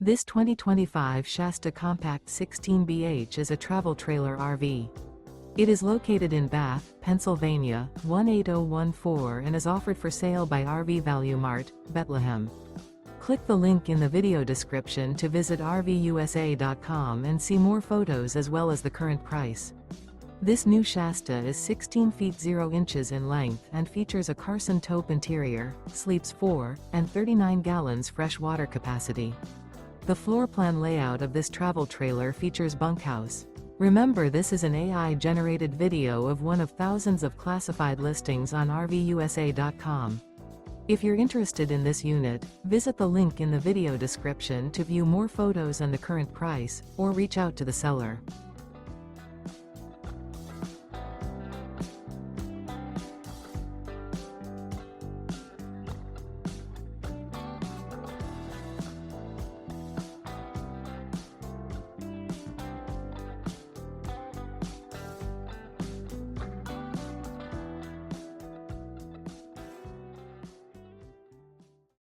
This 2025 Shasta Compact 16BH is a travel trailer RV. It is located in Bath, Pennsylvania, 18014 and is offered for sale by RV Value Mart, Behtlehem. Click the link in the video description to visit RVUSA.com and see more photos as well as the current price. This new Shasta is 16 feet 0 inches in length and features a Carson Taupe interior, sleeps 4, and 39 gallons fresh water capacity. The floor plan layout of this travel trailer features bunkhouse. Remember, this is an AI-generated video of one of thousands of classified listings on RVUSA.com. If you're interested in this unit, visit the link in the video description to view more photos and the current price, or reach out to the seller.